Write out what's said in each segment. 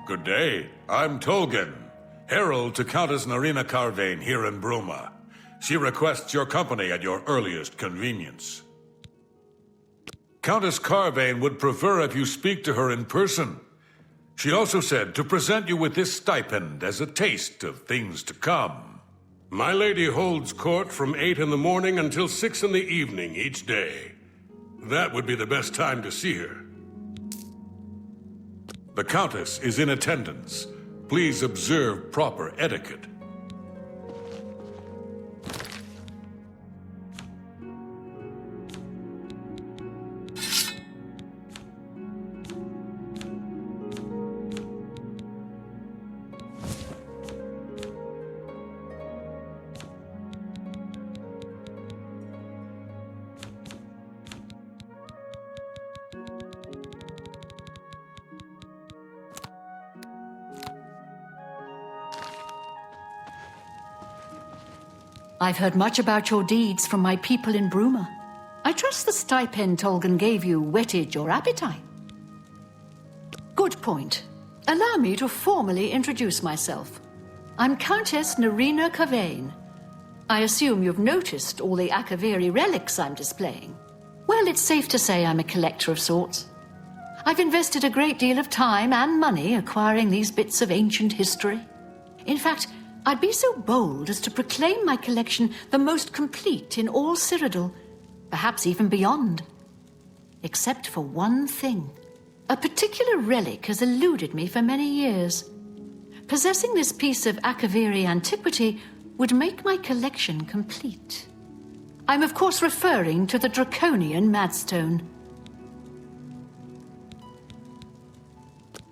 Good day. I'm Tolgan, herald to Countess Narina Carvane here in Bruma. She requests your company at your earliest convenience. Countess Carvane would prefer if you speak to her in person. She also said to present you with this stipend as a taste of things to come. My lady holds court from 8 in the morning until 6 in the evening each day. That would be the best time to see her. The Countess is in attendance. Please observe proper etiquette. I've heard much about your deeds from my people in Bruma. I trust the stipend Tolgan gave you whetted your appetite. Good point. Allow me to formally introduce myself. I'm Countess Narina Carvane. I assume you've noticed all the Akaviri relics I'm displaying. Well, it's safe to say I'm a collector of sorts. I've invested a great deal of time and money acquiring these bits of ancient history. In fact, I'd be so bold as to proclaim my collection the most complete in all Cyrodiil, perhaps even beyond. Except for one thing. A particular relic has eluded me for many years. Possessing this piece of Akaviri antiquity would make my collection complete. I'm of course referring to the Draconian Madstone.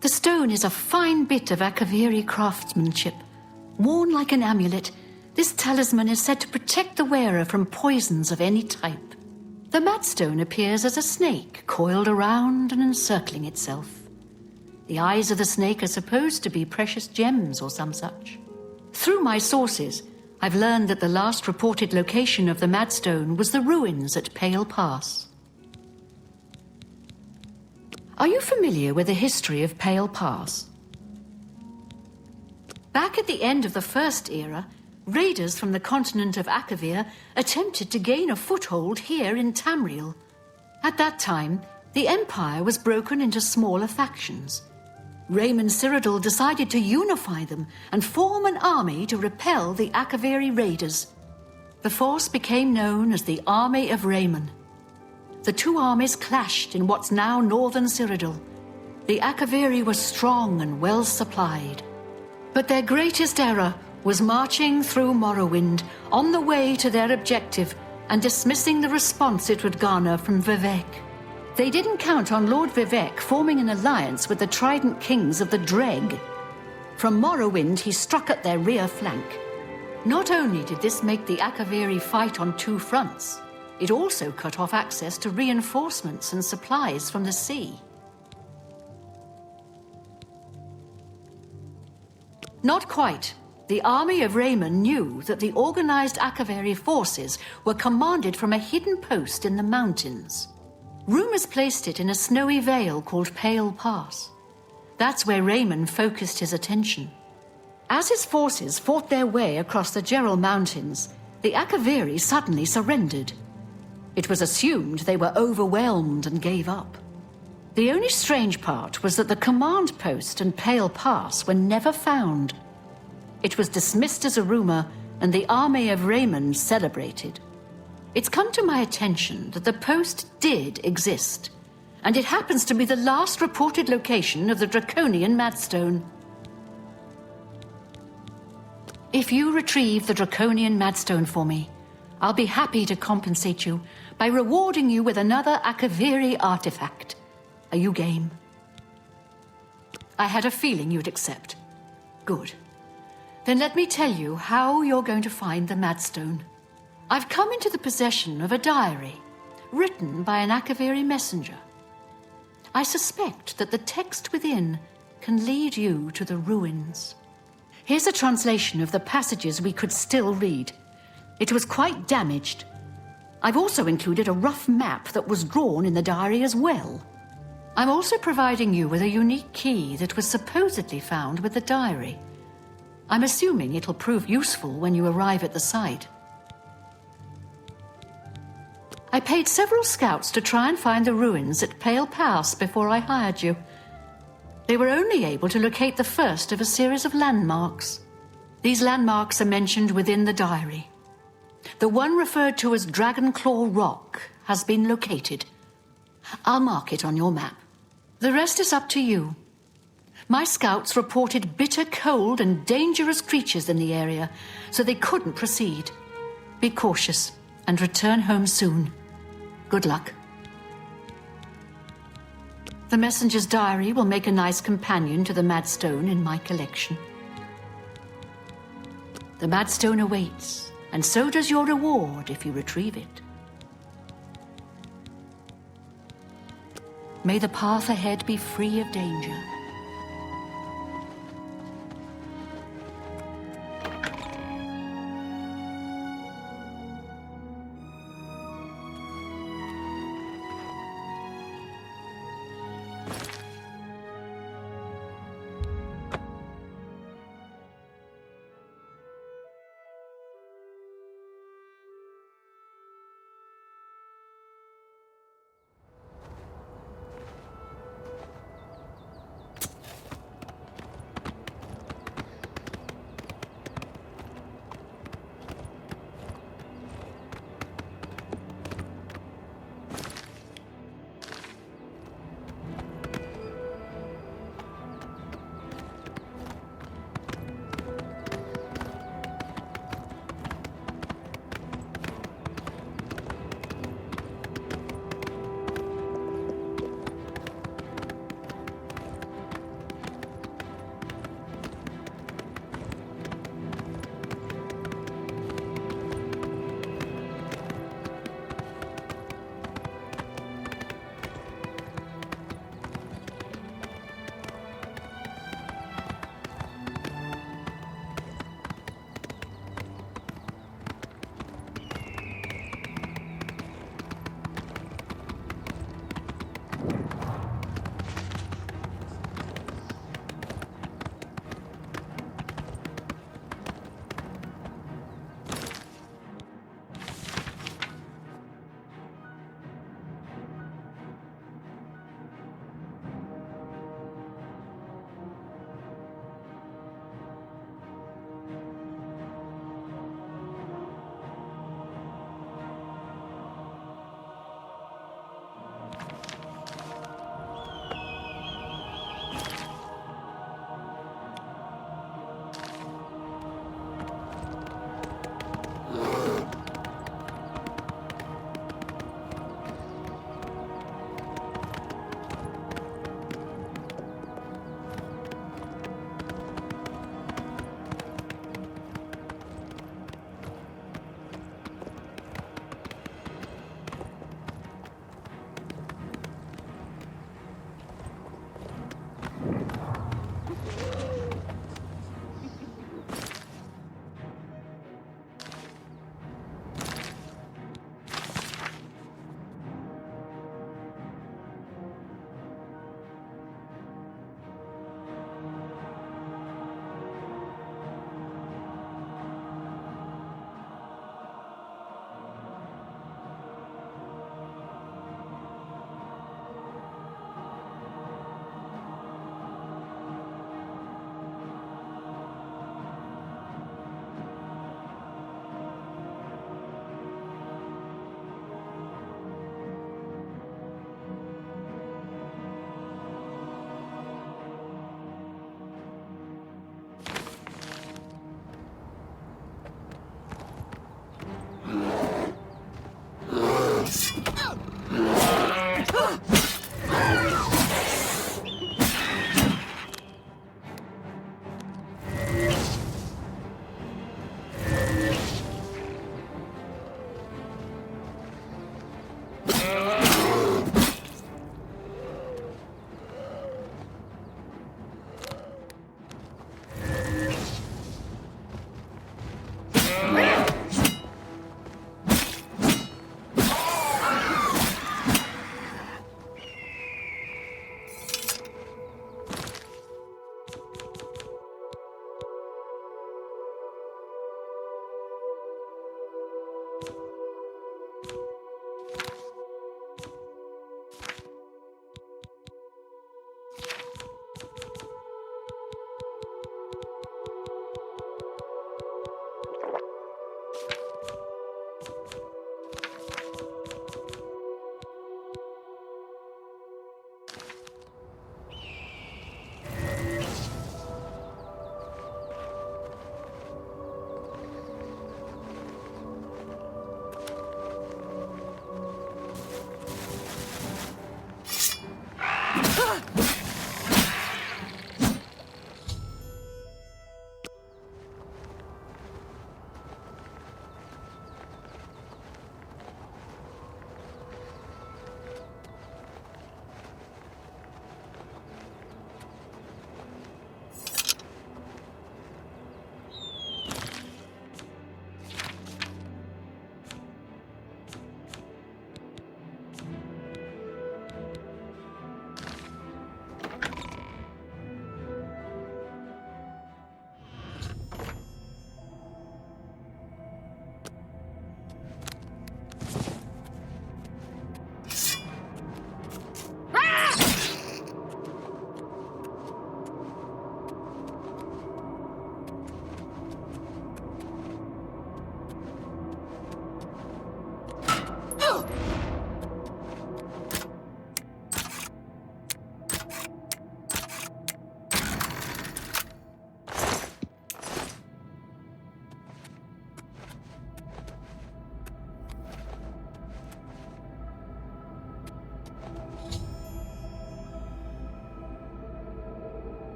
The stone is a fine bit of Akaviri craftsmanship. Worn like an amulet, this talisman is said to protect the wearer from poisons of any type. The Madstone appears as a snake, coiled around and encircling itself. The eyes of the snake are supposed to be precious gems or some such. Through my sources, I've learned that the last reported location of the Madstone was the ruins at Pale Pass. Are you familiar with the history of Pale Pass? Back at the end of the First Era, raiders from the continent of Akavir attempted to gain a foothold here in Tamriel. At that time, the Empire was broken into smaller factions. Raymond Cyrodiil decided to unify them and form an army to repel the Akaviri raiders. The force became known as the Army of Raymond. The two armies clashed in what's now northern Cyrodiil. The Akaviri were strong and well supplied. But their greatest error was marching through Morrowind on the way to their objective and dismissing the response it would garner from Vivek. They didn't count on Lord Vivek forming an alliance with the Trident Kings of the Dreg. From Morrowind, he struck at their rear flank. Not only did this make the Akaviri fight on two fronts, it also cut off access to reinforcements and supplies from the sea. Not quite. The army of Raymond knew that the organized Akaviri forces were commanded from a hidden post in the mountains. Rumors placed it in a snowy vale called Pale Pass. That's where Raymond focused his attention. As his forces fought their way across the Gerald Mountains, the Akaviri suddenly surrendered. It was assumed they were overwhelmed and gave up. The only strange part was that the command post and Pale Pass were never found. It was dismissed as a rumor, and the army of Raymond celebrated. It's come to my attention that the post did exist, and it happens to be the last reported location of the Draconian Madstone. If you retrieve the Draconian Madstone for me, I'll be happy to compensate you by rewarding you with another Akaviri artifact. Are you game? I had a feeling you'd accept. Good. Then let me tell you how you're going to find the Madstone. I've come into the possession of a diary, written by an Akaviri messenger. I suspect that the text within can lead you to the ruins. Here's a translation of the passages we could still read. It was quite damaged. I've also included a rough map that was drawn in the diary as well. I'm also providing you with a unique key that was supposedly found with the diary. I'm assuming it'll prove useful when you arrive at the site. I paid several scouts to try and find the ruins at Pale Pass before I hired you. They were only able to locate the first of a series of landmarks. These landmarks are mentioned within the diary. The one referred to as Dragonclaw Rock has been located. I'll mark it on your map. The rest is up to you. My scouts reported bitter cold and dangerous creatures in the area, so they couldn't proceed. Be cautious and return home soon. Good luck. The messenger's diary will make a nice companion to the Madstone in my collection. The Madstone awaits, and so does your reward if you retrieve it. May the path ahead be free of danger.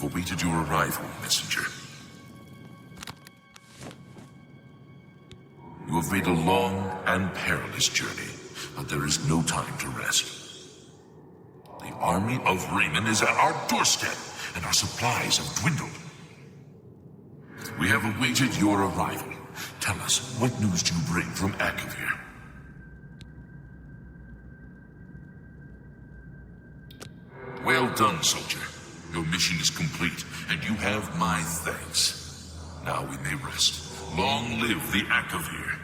have awaited your arrival, messenger. You have made a long and perilous journey, but there is no time to rest. The army of Raymond is at our doorstep, and our supplies have dwindled. We have awaited your arrival. Tell us, what news do you bring from Akavir? Well done, soldier. Your mission is complete, and you have my thanks. Now we may rest. Long live the Akavir.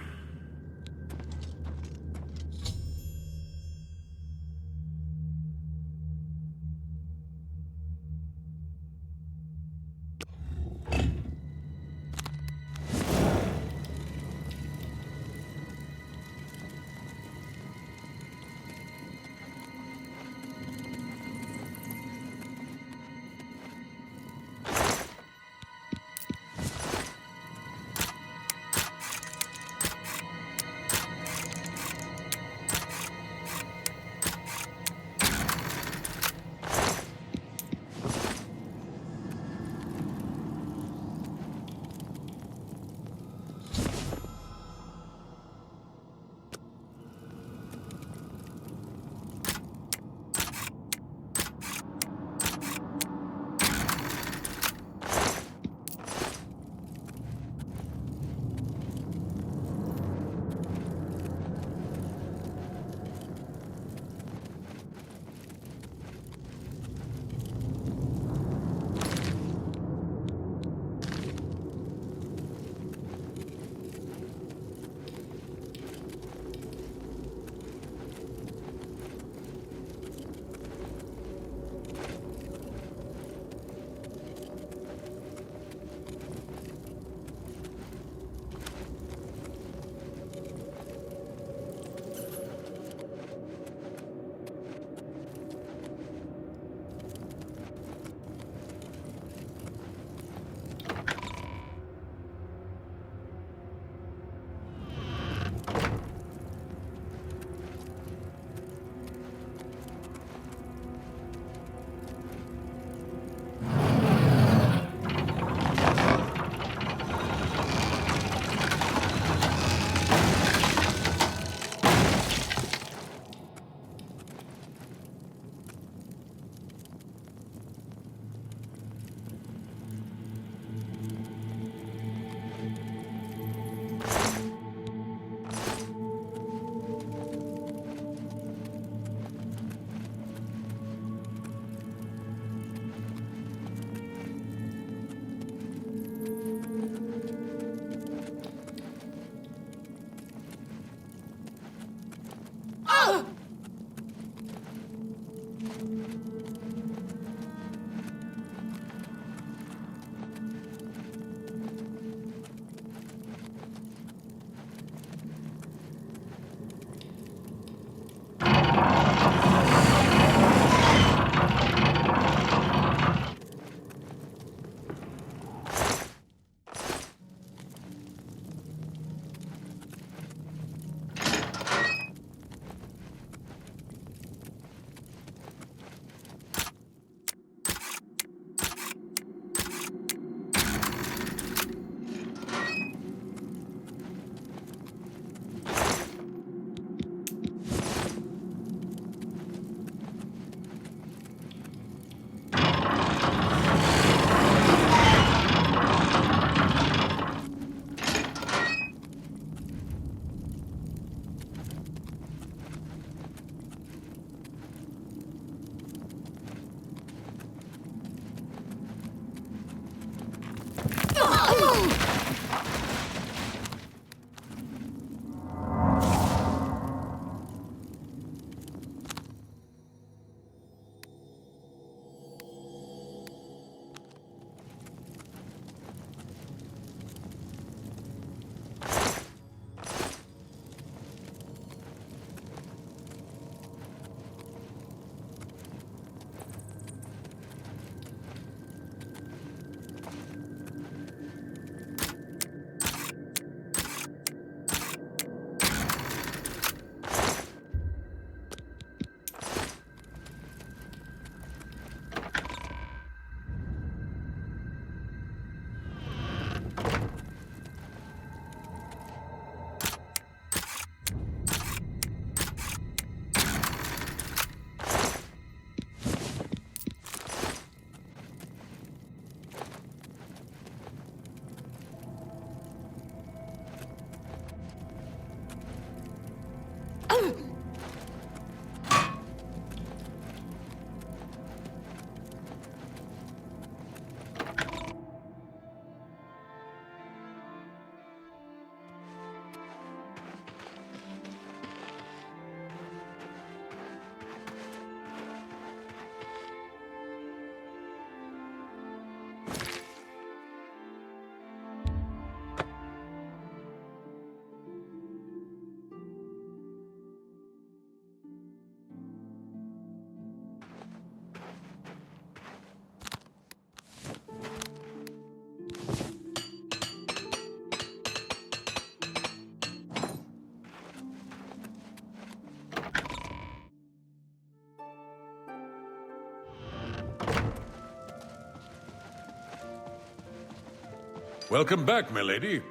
Welcome back, milady.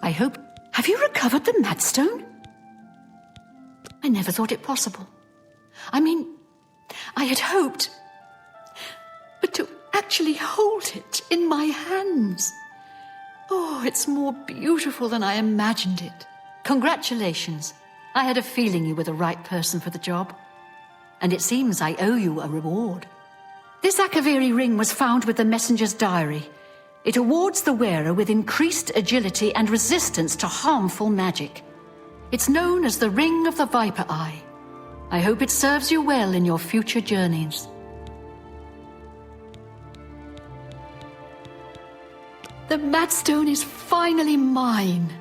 I hope... Have you recovered the Madstone? I never thought it possible. I mean, I had hoped... But to actually hold it in my hands... Oh, it's more beautiful than I imagined it. Congratulations. I had a feeling you were the right person for the job. And it seems I owe you a reward. This Akaviri ring was found with the messenger's diary. It awards the wearer with increased agility and resistance to harmful magic. It's known as the Ring of the Viper Eye. I hope it serves you well in your future journeys. The Madstone is finally mine.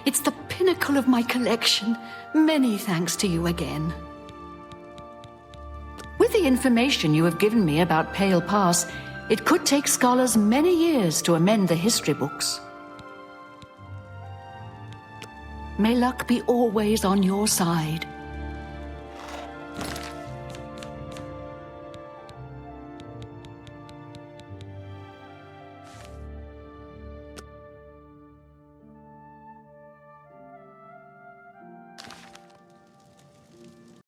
It's the pinnacle of my collection. Many thanks to you again. With the information you have given me about Pale Pass, it could take scholars many years to amend the history books. May luck be always on your side.